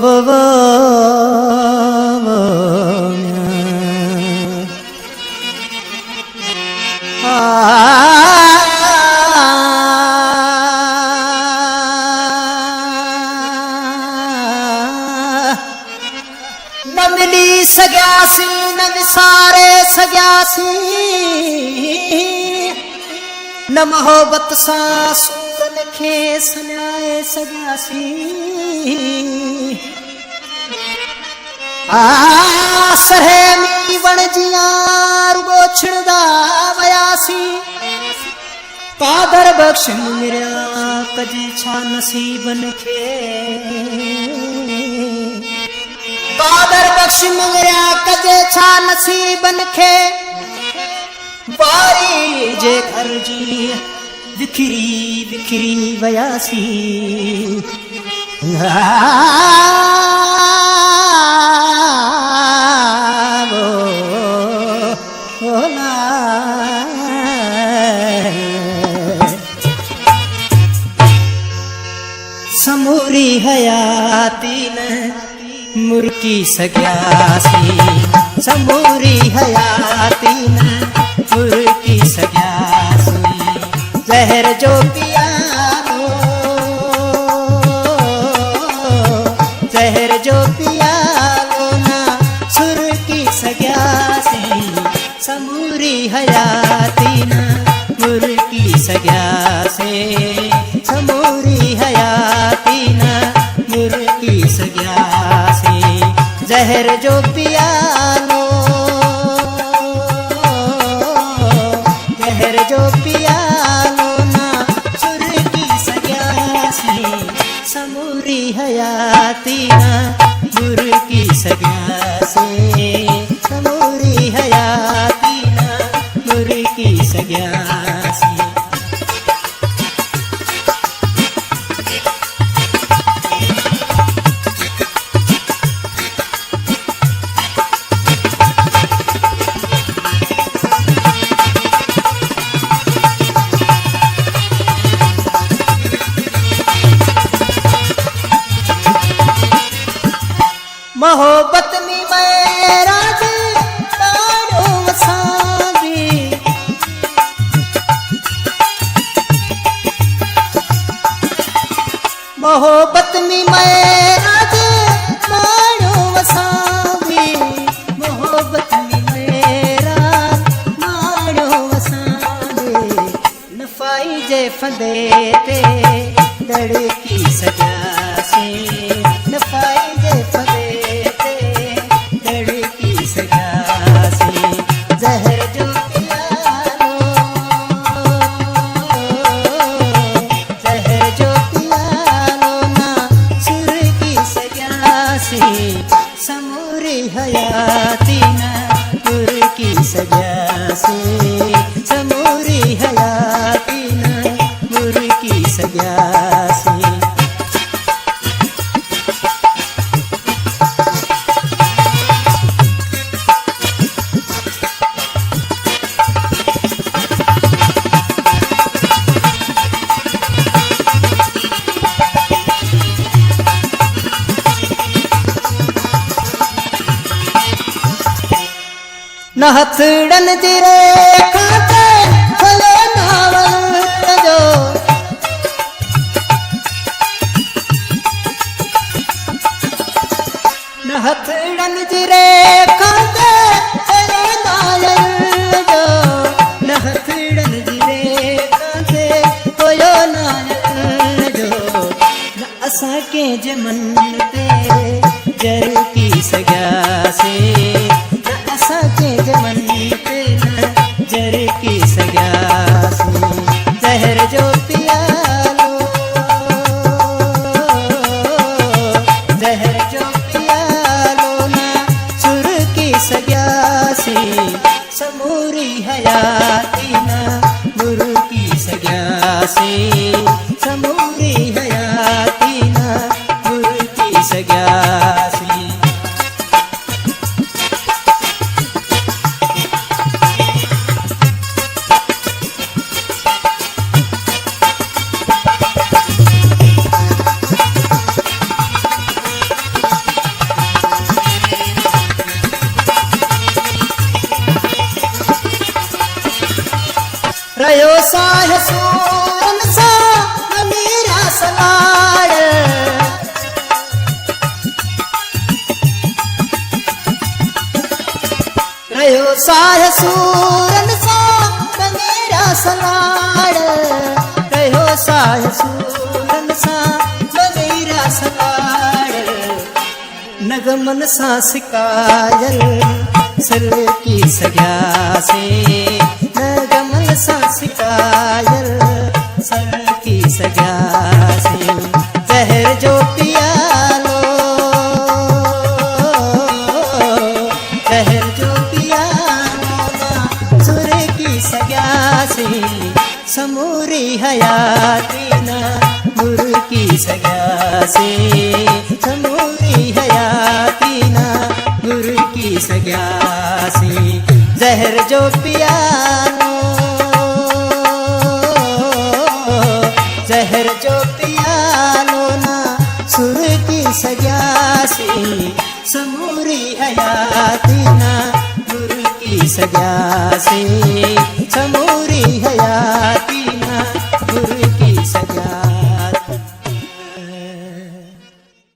वो न मिली सग्यासी न विसारे सग्यासी न मोहब्बत सा सूरन खे सन्याए सग्यासी सरे मी वण जिया रुगो छिड़दा वयासी कादर बख्श मेरा कजे छा नसीबन खे कादर बख्श मेरा कजे छा नसीबन खे बारी जे घर जी विखरी विखरी वयासी समूरी हयाती न मुर्की सग्यासी समूरी हयाती न मुर्की सग्यासी जहर जो पियानो जहर जो पियानो ना सुर की सग्यासी समूरी हयाती न मुर्की सग्यासी समूरी हयाती न मुर्की सग्यासी जहर जो पियानो जहर जो पियानो ना सुर की सग्यासी समूरी हयाती न मुर्की सग्यासी समूरी हयाती न मुर्की सग्यासी मोहब्बत में मैं राज तारो वसाबी मोहब्बत में मैं राज तारो वसाबी मोहब्बत में मेरा मारो वसाबी नफाई जे फंदे ते दड़की सजासी नफाई जे फंदे जहर जो पियानो जहर जो पियानो ना सुर की सग्यासी समूरी हयाती ना सुर की सग्यासी समूरी हयाती ना सुर की सग्यासी न हथड़न जिरे खाते भले नावल जो न हथड़न जिरे खाते भले नावल जो न हथड़न जिरे खाते भले नावल जो न असा के जमन ते जर की सग्यासी के जमन पे न जर की सग्यासी जहर जो पियालो जहर जो पियालो ना सुर की सग्यासी समूरी हयाती ना मुर्की सग्यासी समूरी हयाती ना मुर्की सग्यासी साहे सूरन सा मेरा सलाड़ रहो साहे सूरन सा मेरा सलाड़ रहो साहे सूरन सा मेरा सलाड़ नगमन सा सिकायल सर की सजा से नगमन सा सिकायल सर की सजा से जहर जो पिया लो जहर जो पिया लो सुर की सजा से समूरी हयाती ना मुर की सजा से समूरी हयाती ना मुर की सजा से जहर जो पिया लो जहर जो पिया लो ना सुर की सजा से समूरी हयाती ना मुर की सजा से समूरी हयाती